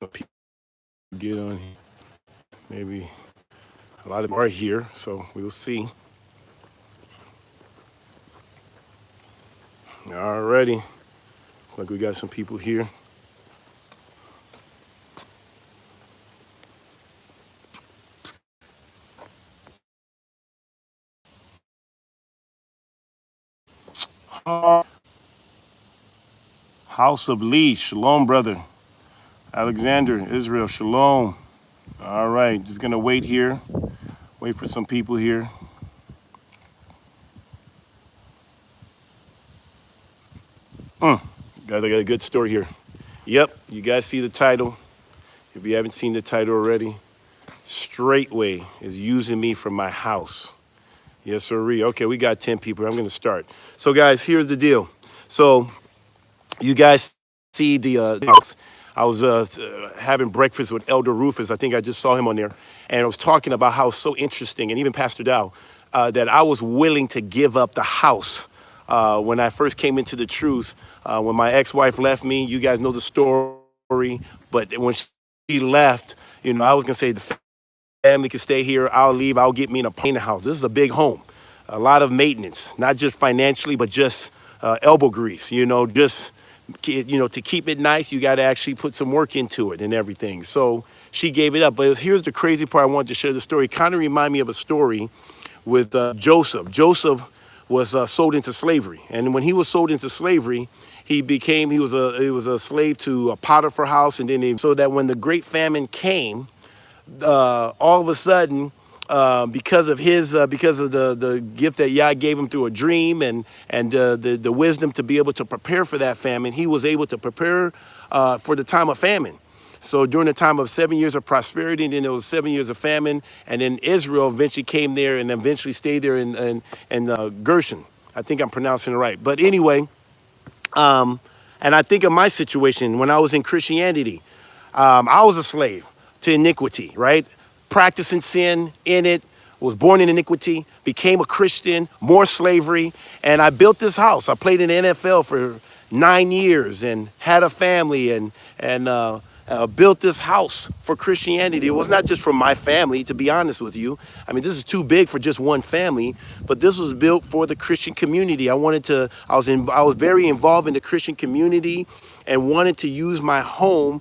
some people get on here. Maybe a lot of them are here, so we'll see. Alrighty. Like we got some people here. House of Lee, shalom, brother. Alexander, Israel, shalom. All right, just gonna wait here. Wait for some people here. Guys, I got a good story here. Yep, you guys see the title. If you haven't seen the title already, Straitway is using me for my house. Yes, sirree. Okay, we got 10 people. I'm gonna start. So guys, here's the deal. So you guys see the house. I was having breakfast with Elder Rufus. I think I just saw him on there. And I was talking about how it's so interesting, and even Pastor Dow, that I was willing to give up the house when I first came into the truth. When my ex-wife left me, you guys know the story. But when she left, I was going to say the family can stay here. I'll leave. I'll get me in a painted house. This is a big home. A lot of maintenance, not just financially, but just elbow grease, just to keep it nice, you got to actually put some work into it and everything. So she gave it up. But here's the crazy part. I wanted to share the story. Kind of remind me of a story with Joseph. Joseph was sold into slavery. And when he was sold into slavery, he was a slave to a Potiphar house. And then so that when the great famine came, all of a sudden, because of the gift that Yah gave him through a dream and the wisdom to be able to prepare for that famine, he was able to prepare for the time of famine. So during the time of 7 years of prosperity, and then there was 7 years of famine, and then Israel eventually came there and eventually stayed there in Gershon. I think I'm pronouncing it right. But anyway, and I think of my situation when I was in Christianity. I was a slave to iniquity, right? Practicing sin in it, was born in iniquity, became a Christian, more slavery, and I built this house. I played in the NFL for 9 years and had a family and built this house for Christianity. It was not just for my family, to be honest with you. I mean, this is too big for just one family, but this was built for the Christian community. I was very involved in the Christian community and wanted to use my home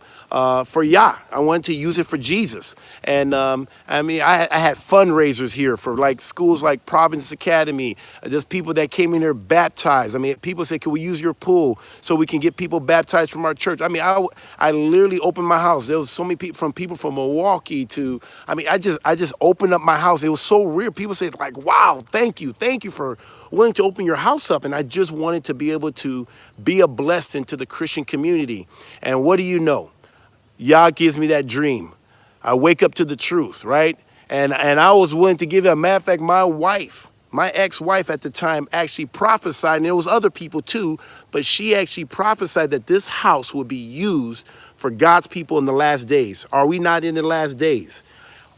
for Yah. I wanted to use it for Jesus. And I had fundraisers here for like schools like Providence Academy. There's people that came in there baptized. I mean, people said, can we use your pool so we can get people baptized from our church? I mean, I literally opened my house. There was so many people from Milwaukee to, I just opened up my house. It was so weird. People said like, wow, thank you for willing to open your house up. And I just wanted to be able to be a blessing to the Christian community. And what do you know? Yah gives me that dream. I wake up to the truth, right? And I was willing to give it. As a matter of fact, my ex-wife at the time actually prophesied, and there was other people too, but she actually prophesied that this house would be used for God's people in the last days. Are we not in the last days?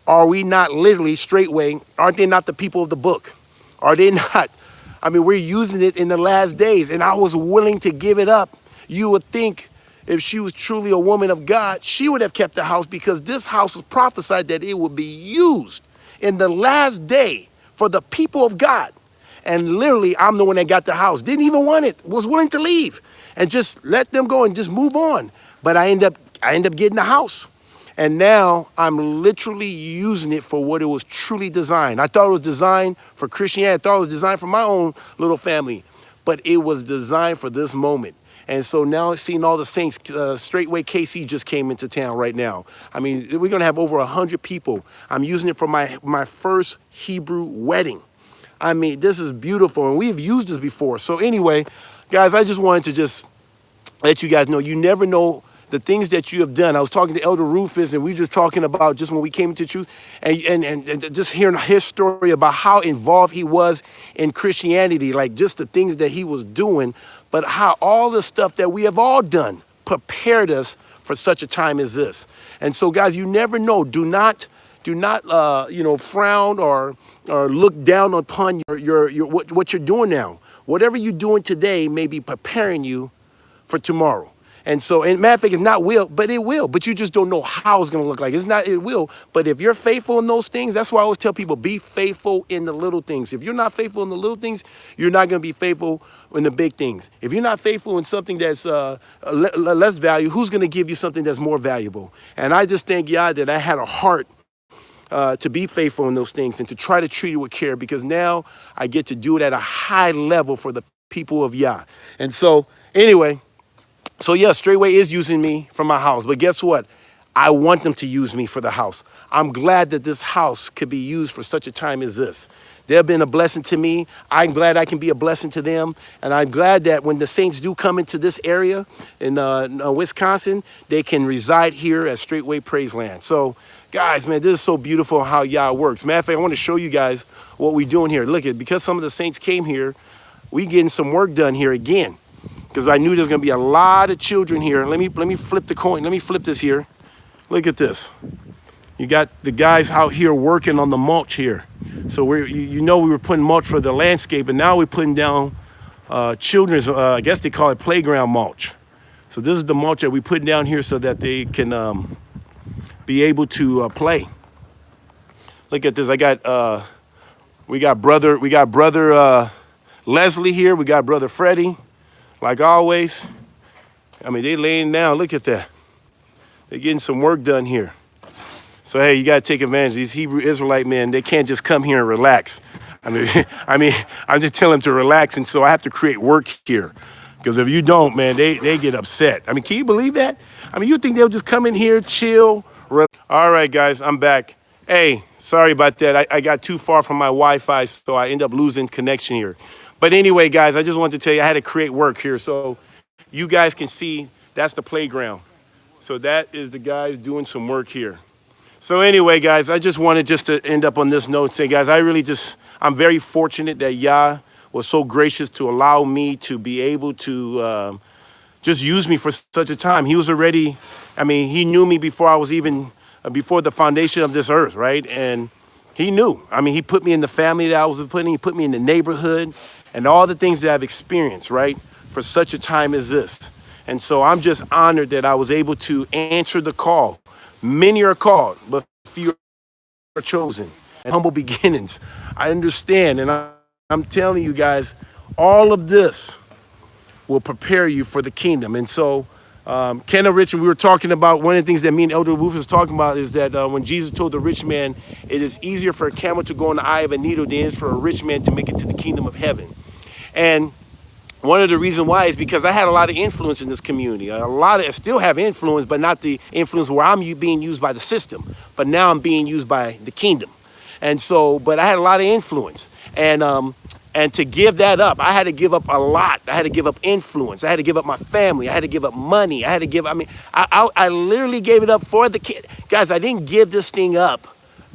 Are we not literally, Straitway, aren't they not the people of the book? Are they not? I mean, we're using it in the last days, and I was willing to give it up. You would think if she was truly a woman of God, she would have kept the house, because this house was prophesied that it would be used in the last day for the people of God. And literally, I'm the one that got the house. Didn't even want it. Was willing to leave and just let them go and just move on. But I end up getting the house. And now I'm literally using it for what it was truly designed. I thought it was designed for Christianity. I thought it was designed for my own little family. But it was designed for this moment. And so now seeing all the saints, Straitway KC just came into town right now. I mean, we're going to have over 100 people. I'm using it for my first Hebrew wedding. I mean, this is beautiful, and we've used this before. So anyway, guys, I just wanted to just let you guys know, you never know the things that you have done. I was talking to Elder Rufus, and we were just talking about just when we came into truth, and just hearing his story about how involved he was in Christianity, like just the things that he was doing, but how all the stuff that we have all done prepared us for such a time as this. And so, guys, you never know. Do not frown or look down upon what you're doing now. Whatever you're doing today may be preparing you for tomorrow. And so, and matter of fact, it's not will, but it will. But you just don't know how it's gonna look like. It's not, it will. But if you're faithful in those things, that's why I always tell people, be faithful in the little things. If you're not faithful in the little things, you're not gonna be faithful in the big things. If you're not faithful in something that's less value, who's gonna give you something that's more valuable? And I just thank God that I had a heart to be faithful in those things and to try to treat it with care, because now I get to do it at a high level for the people of Yah. And so, anyway, so yeah, Straitway is using me for my house, but guess what? I want them to use me for the house. I'm glad that this house could be used for such a time as this. They've been a blessing to me. I'm glad I can be a blessing to them. And I'm glad that when the saints do come into this area in Wisconsin, they can reside here at Straitway Praise Land. So, guys, man, this is so beautiful how Yah works. Matter of fact, I want to show you guys what we're doing here. Look at, because some of the saints came here, we getting some work done here again. Because I knew there's going to be a lot of children here. Let me flip the coin. Let me flip this here. Look at this. You got the guys out here working on the mulch here. So you know we were putting mulch for the landscape, and now we're putting down children's, I guess they call it playground mulch. So this is the mulch that we put down here so that they can be able to play. Look at this. We got brother Leslie here. We got brother Freddie, like always. I mean, they laying down. Look at that. They're getting some work done here. So, hey, you got to take advantage. These Hebrew Israelite men, they can't just come here and relax. I'm just telling them to relax, and so I have to create work here. Because if you don't, man, they get upset. I mean, can you believe that? I mean, you think they'll just come in here, chill, relax. All right, guys, I'm back. Hey, sorry about that. I got too far from my Wi-Fi, so I end up losing connection here. But anyway, guys, I just wanted to tell you I had to create work here. So you guys can see that's the playground. So that is the guys doing some work here. So anyway, guys, I just wanted just to end up on this note and say, guys, I'm very fortunate that Yah was so gracious to allow me to be able to just use me for such a time. He was already, he knew me before I was even, before the foundation of this earth, right? And he knew. He put me in the family that I was putting, he put me in the neighborhood and all the things that I've experienced, right? For such a time as this. And so I'm just honored that I was able to answer the call. Many are called, but few are chosen. And humble beginnings. I understand, and I'm telling you guys, all of this will prepare you for the kingdom. And so, Ken and Richard, we were talking about, one of the things that me and Elder Rufus was talking about is that when Jesus told the rich man, it is easier for a camel to go in the eye of a needle than it is for a rich man to make it to the kingdom of heaven. And one of the reasons why is because I had a lot of influence in this community. I still have influence, but not the influence where I'm being used by the system. But now I'm being used by the kingdom. And so, but I had a lot of influence. And to give that up, I had to give up a lot. I had to give up influence. I had to give up my family. I had to give up money. I literally gave it up for the kid. Guys, I didn't give this thing up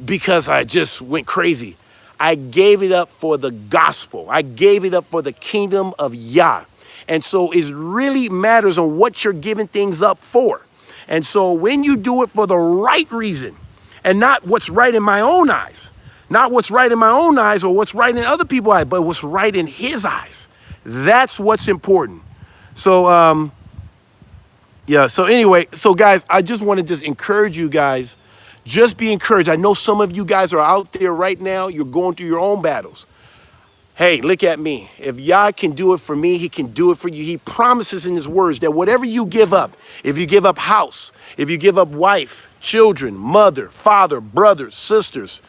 because I just went crazy. I gave it up for the gospel. I gave it up for the kingdom of Yah. And so it really matters on what you're giving things up for. And so when you do it for the right reason and not what's right in my own eyes, not what's right in my own eyes or what's right in other people's eyes, but what's right in his eyes, that's what's important. So, so anyway, so guys, I just want to just encourage you guys. Just be encouraged. I know some of you guys are out there right now. You're going through your own battles. Hey, look at me. If Yah can do it for me, he can do it for you. He promises in his words that whatever you give up, if you give up house, if you give up wife, children, mother, father, brothers, sisters,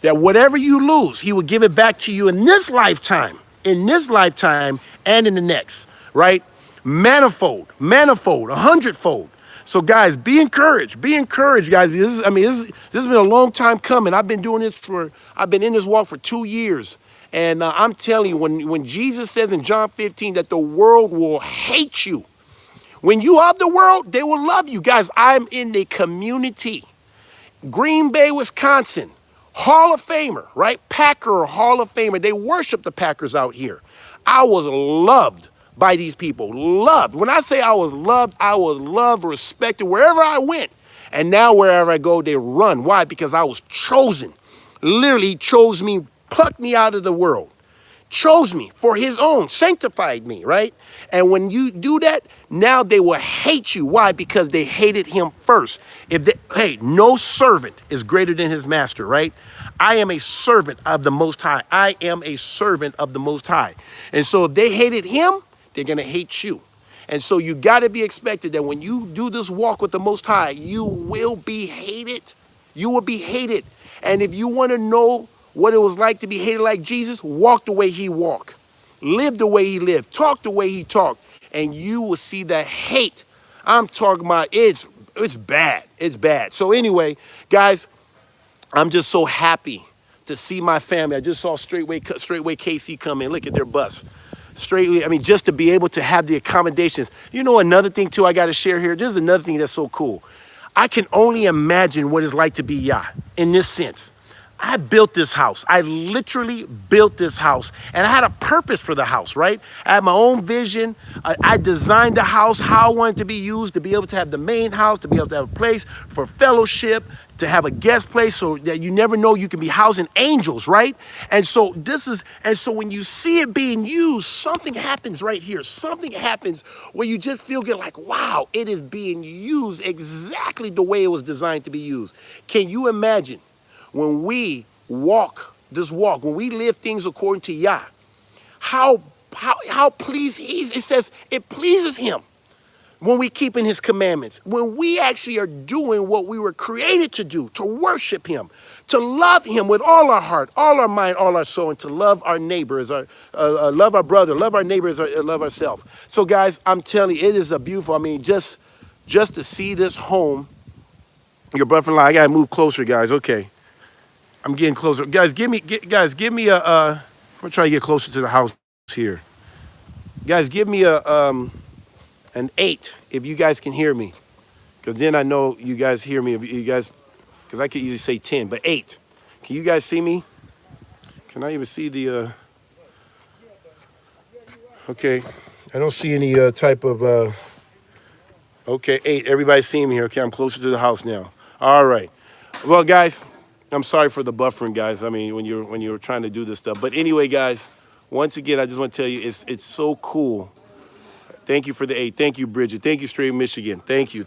that whatever you lose, he will give it back to you in this lifetime and in the next, right? Manifold, a hundredfold. So guys, be encouraged, guys. This has been a long time coming. I've been in this walk for 2 years. And I'm telling you, when Jesus says in John 15 that the world will hate you, when you are the world, they will love you. Guys, I'm in the community, Green Bay, Wisconsin, Hall of Famer, right? Packer Hall of Famer. They worship the Packers out here. I was loved by these people. Loved. When I say I was loved, respected wherever I went. And now wherever I go, they run. Why? Because I was chosen. Literally chose me, plucked me out of the world chose me for his own, sanctified me, right? And when you do that, now they will hate you. Why? Because they hated him first. Hey, no servant is greater than his master, right? I am a servant of the Most High. I am a servant of the Most High. And so if they hated him, they're going to hate you. And so you got to be expected that when you do this walk with the Most High, you will be hated. You will be hated. And if you want to know what it was like to be hated like Jesus, walk the way he walked, live the way he lived, talk the way he talked, and you will see the hate. I'm talking about it's bad. It's bad. So anyway, guys, I'm just so happy to see my family. I just saw Straitway KC come in. Look at their bus. Straightly, I mean, just to be able to have the accommodations. You know, another thing too I got to share here. This is another thing that's so cool. I can only imagine what it's like to be Yah in this sense. I built this house. I literally built this house, and I had a purpose for the house, right? I had my own vision. I designed the house how I wanted it to be used, to be able to have the main house, to be able to have a place for fellowship, to have a guest place so that you never know you can be housing angels, right? And so when you see it being used, something happens right here. Something happens where you just feel good, like, wow, it is being used exactly the way it was designed to be used. Can you imagine? When we walk this walk, when we live things according to Yah, how pleased it says it pleases him when we keep in his commandments, when we actually are doing what we were created to do, to worship him, to love him with all our heart, all our mind, all our soul, and to love our neighbor as love our brother, love our neighbor as love ourselves. So guys, I'm telling you, it is a beautiful, I mean, just to see this home, your brother-in-law, I gotta move closer, guys, okay. I'm getting closer. Guys, give me a, I'm gonna try to get closer to the house here. Guys, give me an 8 if you guys can hear me. Because then I know you guys hear me, because I could easily say 10, but 8. Can you guys see me? Can I even see the, okay. I don't see any type of, okay, 8. Everybody's seeing me here. Okay, I'm closer to the house now. All right. Well, guys, I'm sorry for the buffering, guys. I mean, when you're trying to do this stuff. But anyway, guys, once again, I just want to tell you, it's so cool. Thank you for the 8. Thank you, Bridget. Thank you, Straight Michigan. Thank you.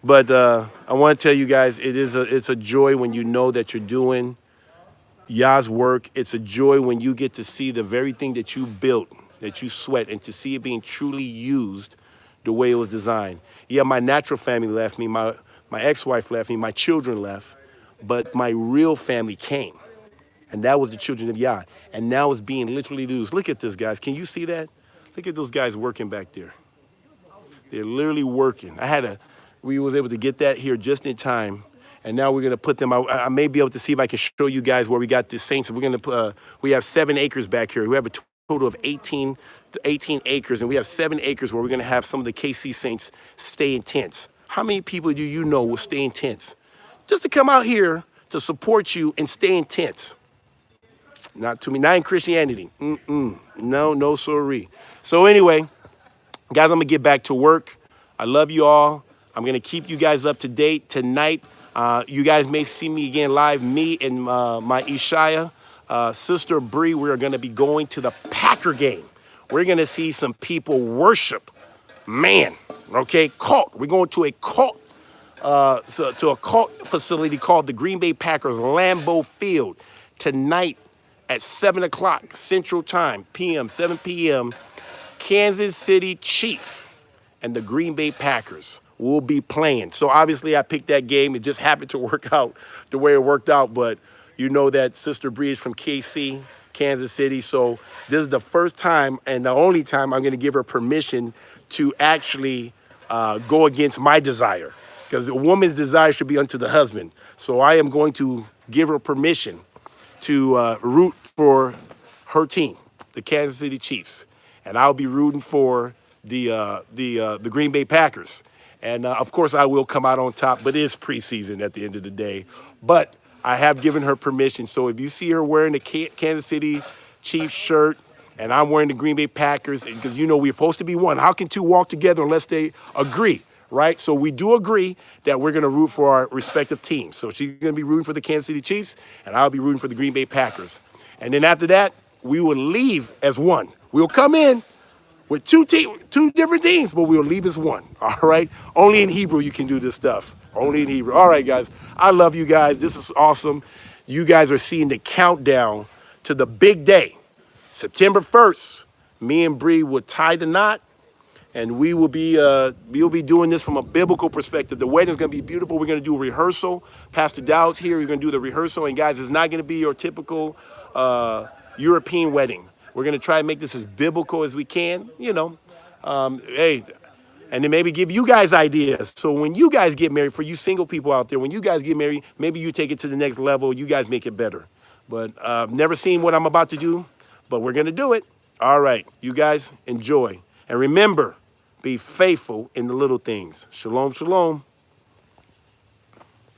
But I want to tell you guys, it's a joy when you know that you're doing Yah's work. It's a joy when you get to see the very thing that you built, that you sweat, and to see it being truly used the way it was designed. Yeah, my natural family left me. My ex-wife left me. My children left. But my real family came, and that was the children of Yah. And now it's being literally used. Look at this, guys. Can you see that? Look at those guys working back there. They're literally working. We was able to get that here just in time, and now we're gonna put them out. I may be able to see if I can show you guys where we got the saints. We're gonna put, we have 7 acres back here. We have a total of 18 acres, and we have 7 acres where we're gonna have some of the KC saints stay in tents. How many people do you know will stay in tents? Just to come out here to support you and stay in tents. Not to me, not in Christianity. No, sorry. So anyway, guys, I'm gonna get back to work. I love you all. I'm gonna keep you guys up to date tonight. You guys may see me again live, me and my Ishaya, Sister Bree. We're gonna be going to the Packer game. We're gonna see some people worship. Man, okay, cult. We're going to a cult. To a cult facility called the Green Bay Packers Lambeau Field tonight at 7 o'clock Central Time, 7 p.m. Kansas City Chiefs and the Green Bay Packers will be playing. So obviously I picked that game. It just happened to work out the way it worked out. But you know that Sister Bree is from KC, Kansas City. So this is the first time and the only time I'm going to give her permission to actually go against my desire. Because a woman's desire should be unto the husband. So I am going to give her permission to root for her team, the Kansas City Chiefs. And I'll be rooting for the Green Bay Packers. And of course, I will come out on top, but it is preseason at the end of the day. But I have given her permission. So if you see her wearing the Kansas City Chiefs shirt, and I'm wearing the Green Bay Packers, because you know we're supposed to be one. How can two walk together unless they agree? Right? So we do agree that we're going to root for our respective teams. So she's going to be rooting for the Kansas City Chiefs, and I'll be rooting for the Green Bay Packers. And then after that, we will leave as one. We'll come in with two different teams, but we'll leave as one. All right. Only in Hebrew you can do this stuff. Only in Hebrew. All right, guys. I love you guys. This is awesome. You guys are seeing the countdown to the big day, September 1st. Me and Bree will tie the knot, and we'll be doing this from a biblical perspective. The wedding's gonna be beautiful. We're gonna do a rehearsal. Pastor Dowd's here. We're gonna do the rehearsal, and guys, it's not gonna be your typical European wedding. We're gonna try and make this as biblical as we can. Hey, and then maybe give you guys ideas. So when you guys get married, for you single people out there, when you guys get married, maybe you take it to the next level. You guys make it better. But never seen what I'm about to do, but we're gonna do it. All right, you guys enjoy. And remember, be faithful in the little things. Shalom, shalom.